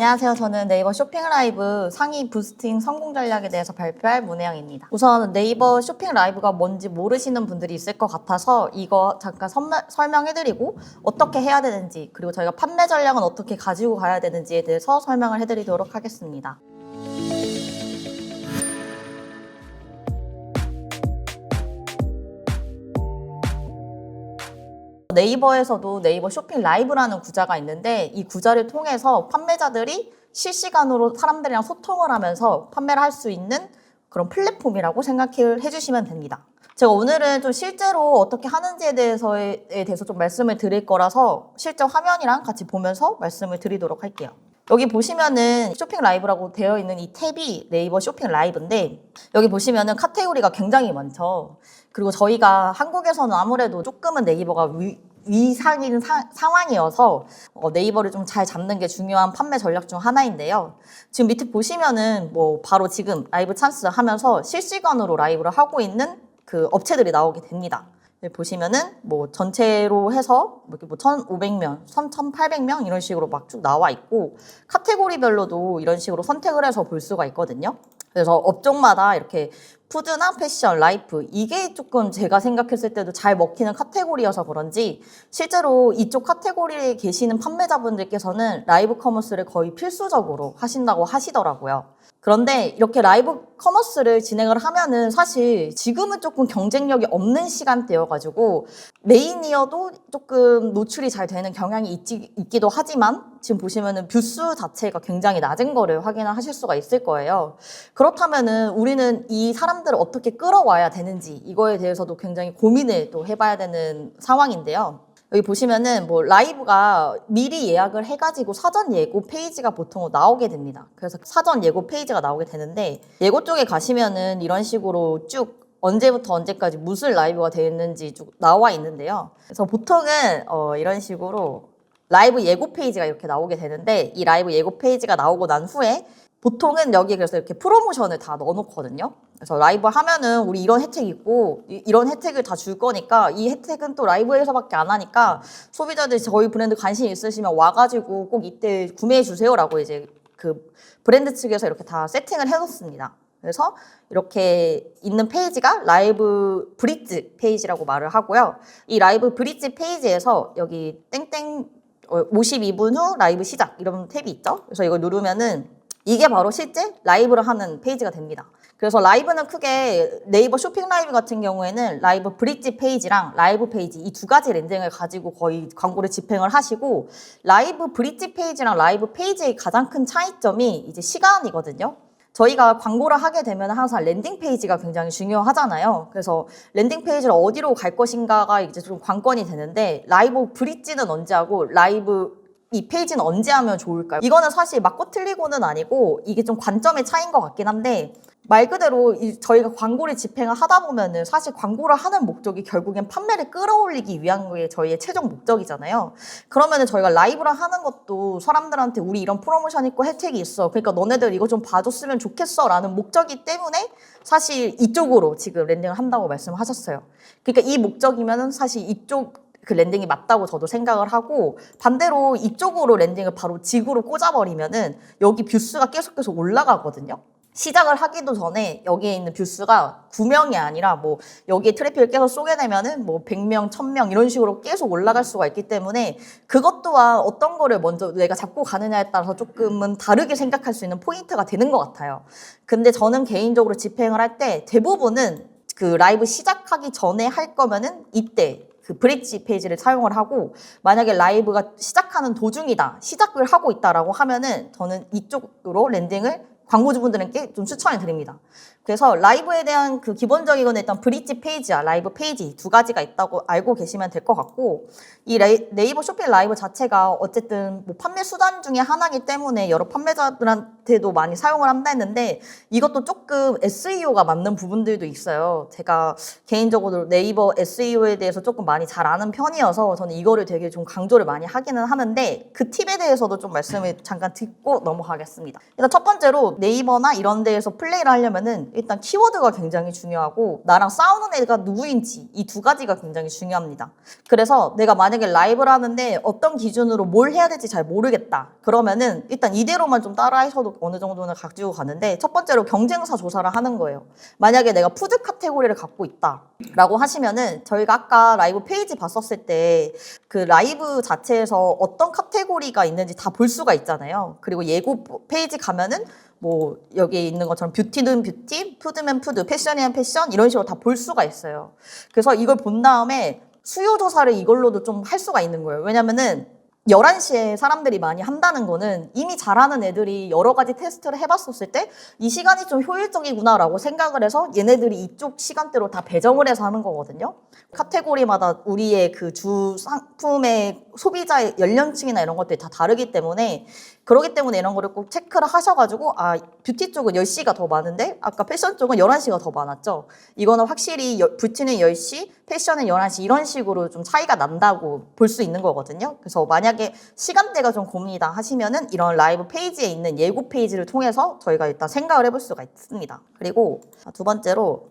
안녕하세요. 저는 네이버 쇼핑 라이브 상위 부스팅 성공 전략에 대해서 발표할 문혜영입니다. 우선 네이버 쇼핑 라이브가 뭔지 모르시는 분들이 있을 것 같아서 이거 잠깐 설명해드리고 어떻게 해야 되는지, 그리고 저희가 판매 전략은 어떻게 가지고 가야 되는지에 대해서 설명을 해드리도록 하겠습니다. 네이버에서도 네이버 쇼핑 라이브라는 구좌가 있는데, 이 구좌를 통해서 판매자들이 실시간으로 사람들이랑 소통을 하면서 판매를 할 수 있는 그런 플랫폼이라고 생각해 주시면 됩니다. 제가 오늘은 좀 실제로 어떻게 하는지에 대해서 좀 말씀을 드릴 거라서 실제 화면이랑 같이 보면서 말씀을 드리도록 할게요. 여기 보시면은 쇼핑 라이브라고 되어 있는 이 탭이 네이버 쇼핑 라이브인데, 여기 보시면은 카테고리가 굉장히 많죠. 그리고 저희가 한국에서는 아무래도 조금은 네이버가 위상인 상황이어서 네이버를 좀 잘 잡는 게 중요한 판매 전략 중 하나인데요. 지금 밑에 보시면은 뭐 바로 지금 라이브 찬스 하면서 실시간으로 라이브를 하고 있는 그 업체들이 나오게 됩니다. 여기 보시면은 뭐 전체로 해서 뭐 1,500명, 3,800명 이런 식으로 막 쭉 나와 있고, 카테고리별로도 이런 식으로 선택을 해서 볼 수가 있거든요. 그래서 업종마다 이렇게 푸드나 패션, 라이프, 이게 조금 제가 생각했을 때도 잘 먹히는 카테고리여서 그런지 실제로 이쪽 카테고리에 계시는 판매자분들께서는 라이브 커머스를 거의 필수적으로 하신다고 하시더라고요. 그런데 이렇게 라이브 커머스를 진행을 하면은 사실 지금은 조금 경쟁력이 없는 시간대여가지고 메인이어도 조금 노출이 잘 되는 경향이 있기도 하지만, 지금 보시면은 뷰수 자체가 굉장히 낮은 거를 확인을 하실 수가 있을 거예요. 그렇다면은 우리는 이 사람들을 어떻게 끌어와야 되는지, 이거에 대해서도 굉장히 고민을 또 해봐야 되는 상황인데요. 여기 보시면은 뭐 라이브가 미리 예약을 해가지고 사전 예고 페이지가 보통 나오게 됩니다. 그래서 사전 예고 페이지가 나오게 되는데, 예고 쪽에 가시면은 이런 식으로 쭉 언제부터 언제까지 무슨 라이브가 되어 있는지 쭉 나와 있는데요. 그래서 보통은 이런 식으로 라이브 예고 페이지가 이렇게 나오게 되는데, 이 라이브 예고 페이지가 나오고 난 후에 보통은 여기에 그래서 이렇게 프로모션을 다 넣어놓거든요. 그래서 라이브 하면은 우리 이런 혜택이 있고 이런 혜택을 다 줄 거니까, 이 혜택은 또 라이브에서밖에 안 하니까 소비자들이 저희 브랜드 관심 있으시면 와가지고 꼭 이때 구매해 주세요라고 이제 그 브랜드 측에서 이렇게 다 세팅을 해놓습니다. 그래서 이렇게 있는 페이지가 라이브 브릿지 페이지라고 말을 하고요. 이 라이브 브릿지 페이지에서 여기 땡땡 52분 후 라이브 시작 이런 탭이 있죠. 그래서 이걸 누르면은 이게 바로 실제 라이브를 하는 페이지가 됩니다. 그래서 라이브는 크게 네이버 쇼핑 라이브 같은 경우에는 라이브 브릿지 페이지랑 라이브 페이지 이 두 가지 랜딩을 가지고 거의 광고를 집행을 하시고, 라이브 브릿지 페이지랑 라이브 페이지의 가장 큰 차이점이 이제 시간이거든요. 저희가 광고를 하게 되면 항상 랜딩 페이지가 굉장히 중요하잖아요. 그래서 랜딩 페이지를 어디로 갈 것인가가 이제 좀 관건이 되는데, 라이브 브릿지는 언제 하고 라이브 이 페이지는 언제 하면 좋을까요? 이거는 사실 맞고 틀리고는 아니고 이게 좀 관점의 차이인 것 같긴 한데, 말 그대로 저희가 광고를 집행을 하다 보면은 사실 광고를 하는 목적이 결국엔 판매를 끌어올리기 위한 게 저희의 최종 목적이잖아요. 그러면은 저희가 라이브를 하는 것도 사람들한테 우리 이런 프로모션 있고 혜택이 있어, 그러니까 너네들 이거 좀 봐줬으면 좋겠어 라는 목적이기 때문에 사실 이쪽으로 지금 랜딩을 한다고 말씀하셨어요. 그러니까 이 목적이면은 사실 이쪽 그 랜딩이 맞다고 저도 생각을 하고, 반대로 이쪽으로 랜딩을 바로 직으로 꽂아버리면은 여기 뷰수가 계속 올라가거든요. 시작을 하기도 전에 여기에 있는 뷰수가 9명이 아니라 뭐 여기에 트래픽을 계속 쏘게 되면은 뭐 100명, 1000명 이런 식으로 계속 올라갈 수가 있기 때문에, 그것 또한 어떤 거를 먼저 내가 잡고 가느냐에 따라서 조금은 다르게 생각할 수 있는 포인트가 되는 것 같아요. 근데 저는 개인적으로 집행을 할 때 대부분은 그 라이브 시작하기 전에 할 거면은 이때 그 브릿지 페이지를 사용을 하고, 만약에 라이브가 시작하는 도중이다, 시작을 하고 있다라고 하면은 저는 이쪽으로 랜딩을 광고주분들께 좀 추천해 드립니다. 그래서 라이브에 대한 그 기본적인 건 일단 브릿지 페이지와 라이브 페이지 두 가지가 있다고 알고 계시면 될 것 같고, 이 네이버 쇼핑 라이브 자체가 어쨌든 뭐 판매 수단 중에 하나이기 때문에 여러 판매자들한테도 많이 사용을 한다 했는데, 이것도 조금 SEO가 맞는 부분들도 있어요. 제가 개인적으로 네이버 SEO에 대해서 조금 많이 잘 아는 편이어서 저는 이거를 되게 좀 강조를 많이 하기는 하는데, 그 팁에 대해서도 좀 말씀을 잠깐 듣고 넘어가겠습니다. 일단 첫 번째로 네이버나 이런 데에서 플레이를 하려면은 일단 키워드가 굉장히 중요하고 나랑 싸우는 애가 누구인지 이 두 가지가 굉장히 중요합니다. 그래서 내가 만약에 라이브를 하는데 어떤 기준으로 뭘 해야 될지 잘 모르겠다. 그러면은 일단 이대로만 좀 따라 하셔도 어느 정도는 가지고 가는데 첫 번째로 경쟁사 조사를 하는 거예요. 만약에 내가 푸드 카테고리를 갖고 있다 라고 하시면은 저희가 아까 라이브 페이지 봤었을 때 그 라이브 자체에서 어떤 카테고리가 있는지 다 볼 수가 있잖아요. 그리고 예고 페이지 가면은 뭐 여기 있는 것처럼 뷰티는 뷰티, 푸드면 푸드, 패션이면 패션 이런 식으로 다 볼 수가 있어요. 그래서 이걸 본 다음에 수요 조사를 이걸로도 좀 할 수가 있는 거예요. 왜냐면은 11시에 사람들이 많이 한다는 거는 이미 잘하는 애들이 여러 가지 테스트를 해봤었을 때 이 시간이 좀 효율적이구나라고 생각을 해서 얘네들이 이쪽 시간대로 다 배정을 해서 하는 거거든요. 카테고리마다 우리의 그 주 상품의 소비자의 연령층이나 이런 것들이 다 다르기 때문에 그러기 때문에 이런 거를 꼭 체크를 하셔가지고 아 뷰티 쪽은 10시가 더 많은데 아까 패션 쪽은 11시가 더 많았죠. 이거는 확실히 뷰티는 10시, 패션은 11시 이런 식으로 좀 차이가 난다고 볼 수 있는 거거든요. 그래서 만약에 시간대가 좀 고민이다 하시면은 이런 라이브 페이지에 있는 예고 페이지를 통해서 저희가 일단 생각을 해볼 수가 있습니다. 그리고 두 번째로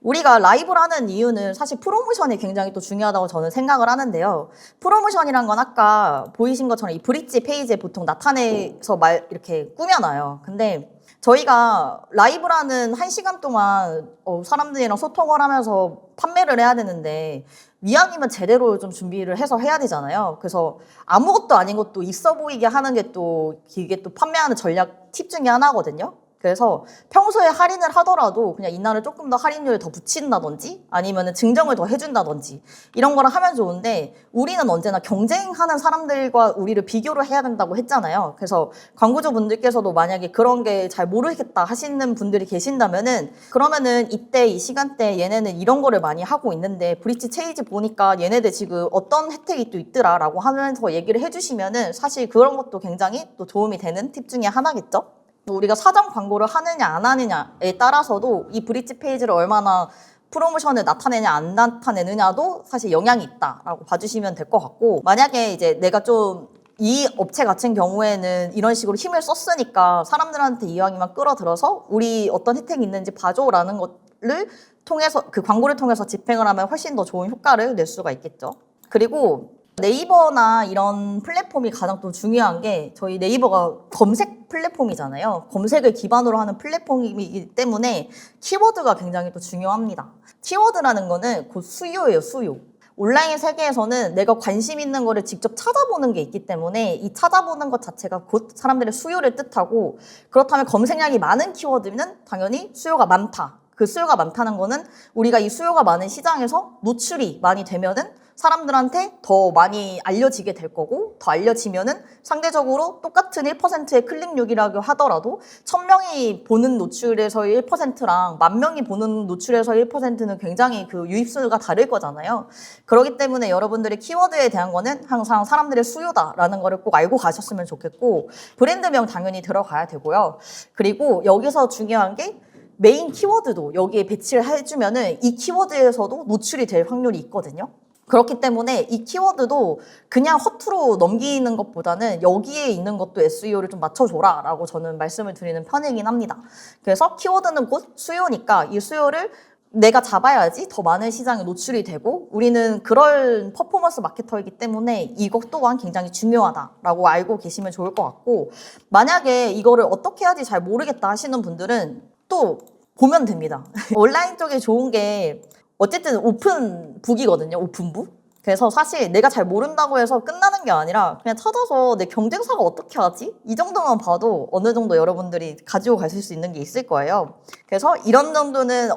우리가 라이브를 하는 이유는 사실 프로모션이 굉장히 또 중요하다고 저는 생각을 하는데요. 프로모션이란 건 아까 보이신 것처럼 이 브릿지 페이지에 보통 나타내서 이렇게 꾸며놔요. 근데 저희가 라이브라는 1시간 동안 사람들이랑 소통을 하면서 판매를 해야 되는데 이왕이면 제대로 좀 준비를 해서 해야 되잖아요. 그래서 아무것도 아닌 것도 있어 보이게 하는 게 또 이게 또 판매하는 전략 팁 중에 하나거든요. 그래서 평소에 할인을 하더라도 그냥 이날은 조금 더 할인율을 더 붙인다든지 아니면은 증정을 더 해준다든지 이런 거를 하면 좋은데 우리는 언제나 경쟁하는 사람들과 우리를 비교를 해야 된다고 했잖아요. 그래서 광고주 분들께서도 만약에 그런 게 잘 모르겠다 하시는 분들이 계신다면은 그러면은 이때 이 시간대 얘네는 이런 거를 많이 하고 있는데 브릿지 체이지 보니까 얘네들 지금 어떤 혜택이 또 있더라 라고 하면서 얘기를 해주시면은 사실 그런 것도 굉장히 또 도움이 되는 팁 중에 하나겠죠. 우리가 사전 광고를 하느냐 안 하느냐에 따라서도 이 브릿지 페이지를 얼마나 프로모션을 나타내냐 안 나타내느냐도 사실 영향이 있다라고 봐주시면 될 것 같고 만약에 이제 내가 좀 이 업체 같은 경우에는 이런 식으로 힘을 썼으니까 사람들한테 이왕이만 끌어들어서 우리 어떤 혜택이 있는지 봐줘라는 것을 통해서 그 광고를 통해서 집행을 하면 훨씬 더 좋은 효과를 낼 수가 있겠죠. 그리고 네이버나 이런 플랫폼이 가장 또 중요한 게 저희 네이버가 검색 플랫폼이잖아요. 검색을 기반으로 하는 플랫폼이기 때문에 키워드가 굉장히 또 중요합니다. 키워드라는 거는 곧 수요예요, 수요. 온라인 세계에서는 내가 관심 있는 거를 직접 찾아보는 게 있기 때문에 이 찾아보는 것 자체가 곧 사람들의 수요를 뜻하고 그렇다면 검색량이 많은 키워드는 당연히 수요가 많다. 그 수요가 많다는 거는 우리가 이 수요가 많은 시장에서 노출이 많이 되면은 사람들한테 더 많이 알려지게 될 거고 더 알려지면은 상대적으로 똑같은 1%의 클릭률이라고 하더라도 1000명이 보는 노출에서의 1%랑 10,000명이 보는 노출에서의 1%는 굉장히 그 유입수가 다를 거잖아요. 그렇기 때문에 여러분들의 키워드에 대한 거는 항상 사람들의 수요다라는 거를 꼭 알고 가셨으면 좋겠고 브랜드명 당연히 들어가야 되고요. 그리고 여기서 중요한 게 메인 키워드도 여기에 배치를 해주면은 이 키워드에서도 노출이 될 확률이 있거든요. 그렇기 때문에 이 키워드도 그냥 허투루 넘기는 것보다는 여기에 있는 것도 SEO를 좀 맞춰줘라 라고 저는 말씀을 드리는 편이긴 합니다. 그래서 키워드는 곧 수요니까 이 수요를 내가 잡아야지 더 많은 시장에 노출이 되고 우리는 그럴 퍼포먼스 마케터이기 때문에 이것 또한 굉장히 중요하다라고 알고 계시면 좋을 것 같고 만약에 이거를 어떻게 해야지 잘 모르겠다 하시는 분들은 또 보면 됩니다. 온라인 쪽에 좋은 게 어쨌든 오픈북이거든요. 오픈북. 그래서 사실 내가 잘 모른다고 해서 끝나는 게 아니라 그냥 찾아서 내 경쟁사가 어떻게 하지? 이 정도만 봐도 어느 정도 여러분들이 가지고 가실 수 있는 게 있을 거예요. 그래서 이런 정도는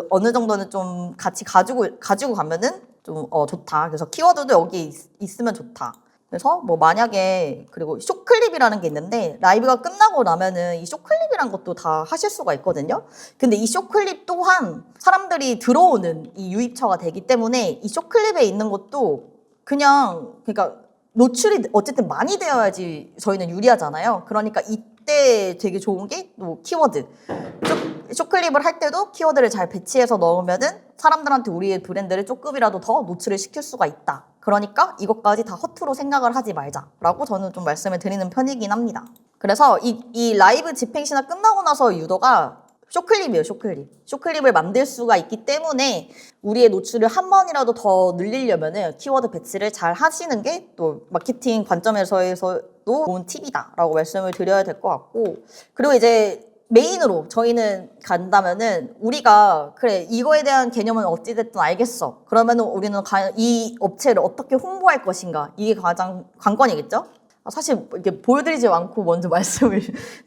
어느 정도는 좀 같이 가지고 가면은 좀 좋다. 그래서 키워드도 여기 있으면 좋다. 그래서 뭐 만약에 그리고 쇼클립이라는 게 있는데 라이브가 끝나고 나면은 이 쇼클립이란 것도 다 하실 수가 있거든요. 근데 이 쇼클립 또한 사람들이 들어오는 이 유입처가 되기 때문에 이 쇼클립에 있는 것도 그러니까 노출이 어쨌든 많이 되어야지 저희는 유리하잖아요. 그러니까 이때 되게 좋은 게 또 키워드. 쇼클립을 할 때도 키워드를 잘 배치해서 넣으면은 사람들한테 우리의 브랜드를 조금이라도 더 노출을 시킬 수가 있다. 그러니까 이것까지 다 허투루 생각을 하지 말자라고 저는 좀 말씀을 드리는 편이긴 합니다. 그래서 이 라이브 집행 시나 끝나고 나서 유도가 쇼클립이에요, 쇼클립. 쇼클립을 만들 수가 있기 때문에 우리의 노출을 한 번이라도 더 늘리려면은 키워드 배치를 잘 하시는 게 또 마케팅 관점에서도 좋은 팁이다라고 말씀을 드려야 될 것 같고, 그리고 이제 메인으로 저희는 간다면은 우리가 그래 이거에 대한 개념은 어찌됐든 알겠어. 그러면은 우리는 이 업체를 어떻게 홍보할 것인가, 이게 가장 관건이겠죠? 사실 이렇게 보여드리지 않고 먼저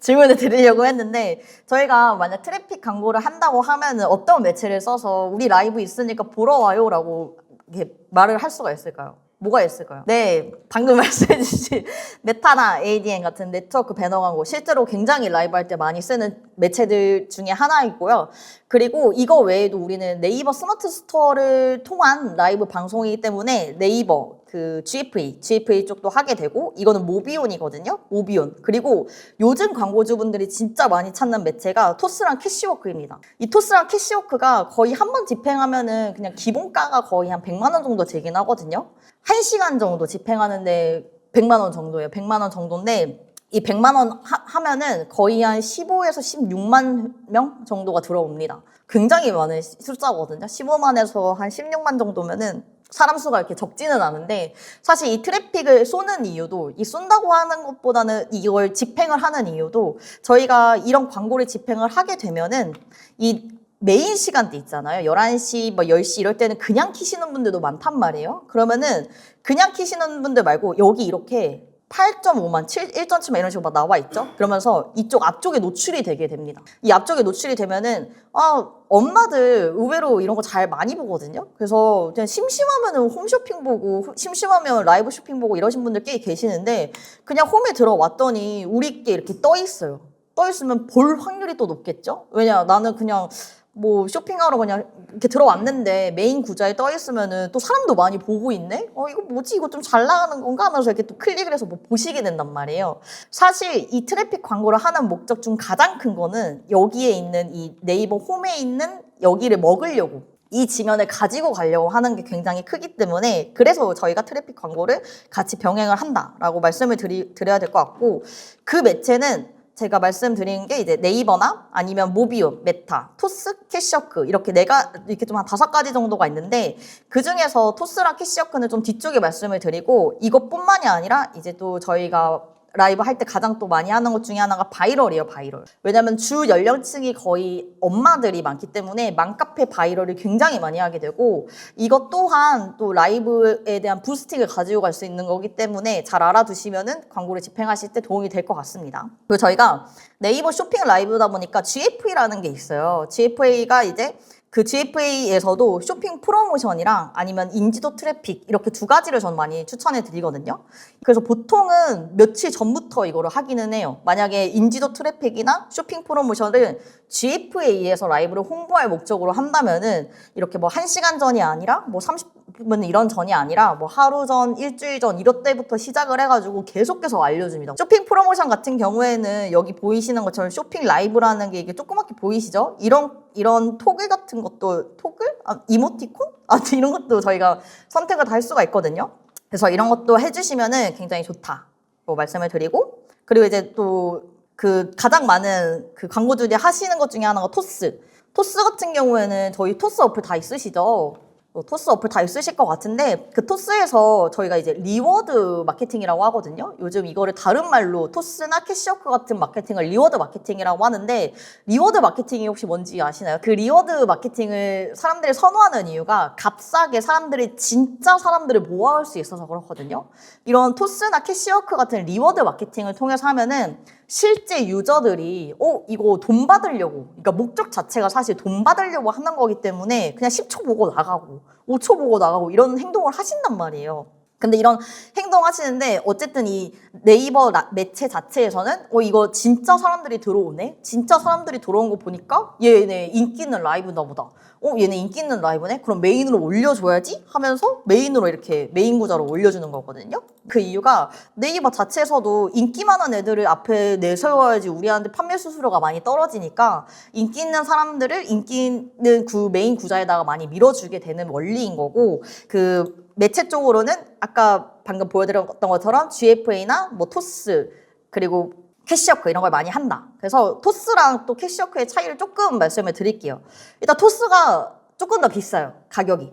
질문을 드리려고 했는데, 저희가 만약 트래픽 광고를 한다고 하면은 어떤 매체를 써서 우리 라이브 있으니까 보러 와요라고 이렇게 말을 할 수가 있을까요? 뭐가 있을까요? 네, 방금 말씀해주신 메타나 ADN 같은 네트워크 배너 광고, 실제로 굉장히 라이브 할 때 많이 쓰는 매체들 중에 하나이고요. 그리고 이거 외에도 우리는 네이버 스마트 스토어를 통한 라이브 방송이기 때문에 네이버 그 GFA 쪽도 하게 되고, 이거는 모비온이거든요. 모비온. 그리고 요즘 광고주분들이 진짜 많이 찾는 매체가 토스랑 캐시워크입니다. 이 토스랑 캐시워크가 거의 한 번 집행하면은 그냥 기본가가 거의 한 100만 원 정도 되긴 하거든요. 1시간 정도 집행하는데 100만 원 정도예요. 100만 원 정도인데, 이 100만 원 하면은 거의 한 15에서 16만 명 정도가 들어옵니다. 굉장히 많은 숫자거든요. 15만에서 한 16만 정도면은 사람 수가 이렇게 적지는 않은데, 사실 이 트래픽을 쏘는 이유도, 이 쏜다고 하는 것보다는 이걸 집행을 하는 이유도, 저희가 이런 광고를 집행을 하게 되면은 이 메인 시간대 있잖아요. 11시, 뭐 10시 이럴 때는 그냥 키시는 분들도 많단 말이에요. 그러면은 그냥 키시는 분들 말고 여기 이렇게 8.5만, 1.7만 이런 식으로 막 나와 있죠? 그러면서 이쪽 앞쪽에 노출이 되게 됩니다. 이 앞쪽에 노출이 되면은, 엄마들 의외로 이런 거 잘 많이 보거든요? 그래서 그냥 심심하면은 홈쇼핑 보고, 심심하면 라이브 쇼핑 보고 이러신 분들 꽤 계시는데, 그냥 홈에 들어왔더니 우리께 이렇게 떠 있어요. 떠 있으면 볼 확률이 또 높겠죠? 왜냐, 나는 그냥 뭐 쇼핑하러 그냥 이렇게 들어왔는데 메인 구자에 떠 있으면은 또 사람도 많이 보고 있네? 이거 뭐지? 이거 좀 잘 나가는 건가? 하면서 이렇게 또 클릭을 해서 뭐 보시게 된단 말이에요. 사실 이 트래픽 광고를 하는 목적 중 가장 큰 거는 여기에 있는 이 네이버 홈에 있는 여기를 먹으려고, 이 지면을 가지고 가려고 하는 게 굉장히 크기 때문에, 그래서 저희가 트래픽 광고를 같이 병행을 한다라고 말씀을 드려야 될 것 같고, 그 매체는 제가 말씀드린 게 이제 네이버나 아니면 모비온, 메타, 토스, 캐시워크 이렇게 이렇게 좀 한 5가지 정도가 있는데, 그 중에서 토스랑 캐시워크는 좀 뒤쪽에 말씀을 드리고, 이것뿐만이 아니라 이제 또 저희가 라이브 할 때 가장 또 많이 하는 것 중에 하나가 바이럴이에요, 바이럴. 왜냐면 주 연령층이 거의 엄마들이 많기 때문에 맘카페 바이럴을 굉장히 많이 하게 되고, 이것 또한 또 라이브에 대한 부스팅을 가지고 갈 수 있는 거기 때문에 잘 알아두시면은 광고를 집행하실 때 도움이 될 것 같습니다. 그리고 저희가 네이버 쇼핑 라이브다 보니까 GFA라는 게 있어요. GFA가 이제 그 GFA에서도 쇼핑 프로모션이랑 아니면 인지도 트래픽 이렇게 2가지를 전 많이 추천해 드리거든요. 그래서 보통은 며칠 전부터 이거를 하기는 해요. 만약에 인지도 트래픽이나 쇼핑 프로모션을 GFA에서 라이브를 홍보할 목적으로 한다면은 이렇게 뭐 1시간 전이 아니라 뭐 30분 이런 전이 아니라 뭐 하루 전, 일주일 전 이럴 때부터 시작을 해가지고 계속해서 알려줍니다. 쇼핑 프로모션 같은 경우에는 여기 보이시는 것처럼 쇼핑 라이브라는 게 이게 조그맣게 보이시죠? 이런 토글 같은 것도, 토글? 이모티콘? 이런 것도 저희가 선택을 다 할 수가 있거든요. 그래서 이런 것도 해주시면은 굉장히 좋다고 말씀을 드리고, 그리고 이제 또 그 가장 많은 그 광고주들이 하시는 것 중에 하나가 토스. 토스 같은 경우에는 저희 토스 어플 다 있으시죠? 토스 어플 다 있으실 것 같은데, 그 토스에서 저희가 이제 리워드 마케팅이라고 하거든요. 요즘 이거를 다른 말로 토스나 캐시워크 같은 마케팅을 리워드 마케팅이라고 하는데, 리워드 마케팅이 혹시 뭔지 아시나요? 그 리워드 마케팅을 사람들이 선호하는 이유가 값싸게 진짜 사람들을 모아올 수 있어서 그렇거든요. 이런 토스나 캐시워크 같은 리워드 마케팅을 통해서 하면은 실제 유저들이 이거 돈 받으려고, 그러니까 목적 자체가 사실 돈 받으려고 하는 거기 때문에 그냥 10초 보고 나가고 5초 보고 나가고 이런 행동을 하신단 말이에요. 근데 이런 행동 하시는데 어쨌든 이 네이버 매체 자체에서는 이거 진짜 사람들이 들어오네? 진짜 사람들이 들어온 거 보니까 얘네 인기 있는 라이브나 보다. 얘네 인기 있는 라이브네? 그럼 메인으로 올려줘야지? 하면서 메인으로 이렇게 메인 구자로 올려주는 거거든요. 그 이유가 네이버 자체에서도 인기 많은 애들을 앞에 내세워야지 우리한테 판매 수수료가 많이 떨어지니까 인기 있는 사람들을 인기 있는 그 메인 구자에다가 많이 밀어주게 되는 원리인 거고, 그 매체 쪽으로는 아까 방금 보여드렸던 것처럼 GFA나 뭐 토스 그리고 캐시워크 이런 걸 많이 한다. 그래서 토스랑 또 캐시워크의 차이를 조금 말씀을 드릴게요. 일단 토스가 조금 더 비싸요. 가격이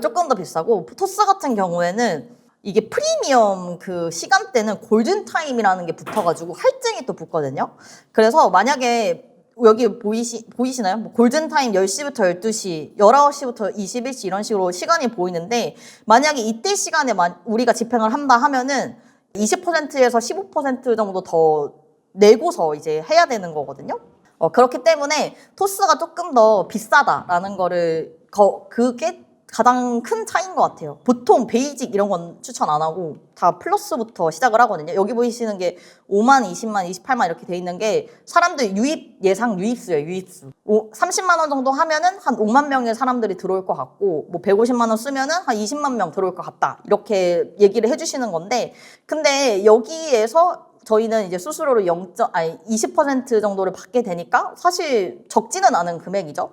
조금 더 비싸고 토스 같은 경우에는 이게 프리미엄 그 시간대는 골든타임이라는 게 붙어가지고 할증이 또 붙거든요. 그래서 만약에 여기 보이시나요? 뭐 골든타임 10시부터 12시, 19시부터 21시 이런 식으로 시간이 보이는데 만약에 이때 시간에 우리가 집행을 한다 하면은 20%에서 15% 정도 더 내고서 이제 해야 되는 거거든요. 그렇기 때문에 토스가 조금 더 비싸다라는 거를 그게 가장 큰 차이인 것 같아요. 보통 베이직 이런 건 추천 안 하고 다 플러스부터 시작을 하거든요. 여기 보이시는 게 5만, 20만, 28만 이렇게 돼 있는 게 사람들 예상 유입수예요. 유입수. 30만 원 정도 하면은 한 5만 명의 사람들이 들어올 것 같고 뭐 150만 원 쓰면은 한 20만 명 들어올 것 같다. 이렇게 얘기를 해주시는 건데 근데 여기에서 저희는 이제 수수료로 20% 정도를 받게 되니까 사실 적지는 않은 금액이죠.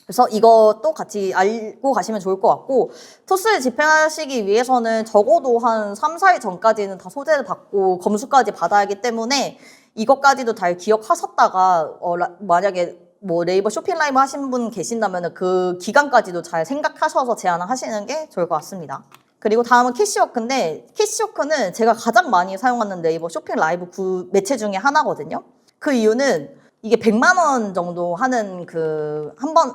그래서 이것도 같이 알고 가시면 좋을 것 같고 토스를 집행하시기 위해서는 적어도 한 3, 4일 전까지는 다 소재를 받고 검수까지 받아야 하기 때문에 이것까지도 잘 기억하셨다가 만약에 뭐 네이버 쇼핑 라이브 하신 분 계신다면 그 기간까지도 잘 생각하셔서 제안을 하시는 게 좋을 것 같습니다. 그리고 다음은 캐시워크인데 캐시워크는 제가 가장 많이 사용하는 네이버 쇼핑 라이브 매체 중에 하나거든요. 그 이유는 이게 100만 원 정도 하는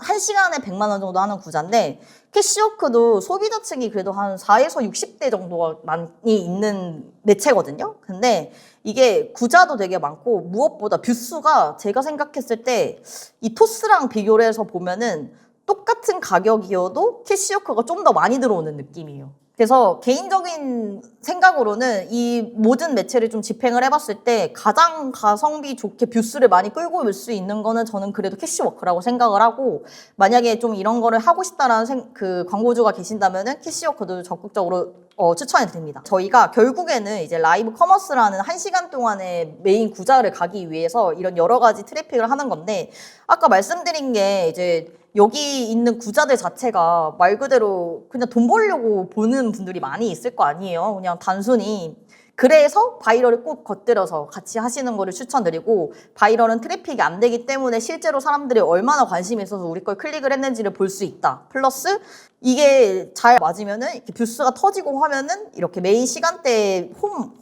한 시간에 100만 원 정도 하는 구자인데 캐시워크도 소비자층이 그래도 한 4에서 60대 정도가 많이 있는 매체거든요. 근데 이게 구자도 되게 많고 무엇보다 뷰수가 제가 생각했을 때 이 토스랑 비교를 해서 보면은 똑같은 가격이어도 캐시워크가 좀 더 많이 들어오는 느낌이에요. 그래서 개인적인 생각으로는 이 모든 매체를 좀 집행을 해봤을 때 가장 가성비 좋게 뷰수를 많이 끌고 올 수 있는 거는 저는 그래도 캐시워크라고 생각을 하고 만약에 좀 이런 거를 하고 싶다라는 그 광고주가 계신다면은 캐시워크도 적극적으로 추천해 드립니다. 저희가 결국에는 이제 라이브 커머스라는 1시간 동안의 메인 구자를 가기 위해서 이런 여러 가지 트래픽을 하는 건데 아까 말씀드린 게 이제 여기 있는 구자들 자체가 말 그대로 그냥 돈 벌려고 보는 분들이 많이 있을 거 아니에요. 그냥 단순히. 그래서 바이럴을 꼭 곁들여서 같이 하시는 거를 추천드리고 바이럴은 트래픽이 안 되기 때문에 실제로 사람들이 얼마나 관심이 있어서 우리 걸 클릭을 했는지를 볼 수 있다. 플러스 이게 잘 맞으면은 이렇게 뷰스가 터지고 하면은 이렇게 메인 시간대에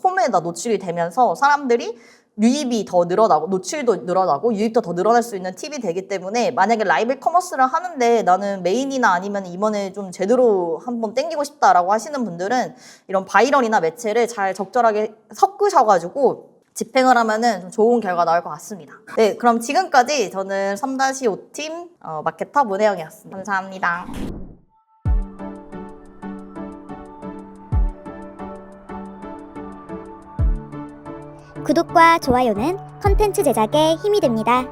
홈에다 노출이 되면서 사람들이 유입이 더 늘어나고 노출도 늘어나고 유입도 더 늘어날 수 있는 팁이 되기 때문에 만약에 라이브 커머스를 하는데 나는 메인이나 아니면 이번에 좀 제대로 한번 땡기고 싶다라고 하시는 분들은 이런 바이럴이나 매체를 잘 적절하게 섞으셔가지고 집행을 하면은 좀 좋은 결과 나올 것 같습니다. 네, 그럼 지금까지 저는 3-5팀 마케터 문혜영이었습니다. 감사합니다. 구독과 좋아요는 컨텐츠 제작에 힘이 됩니다.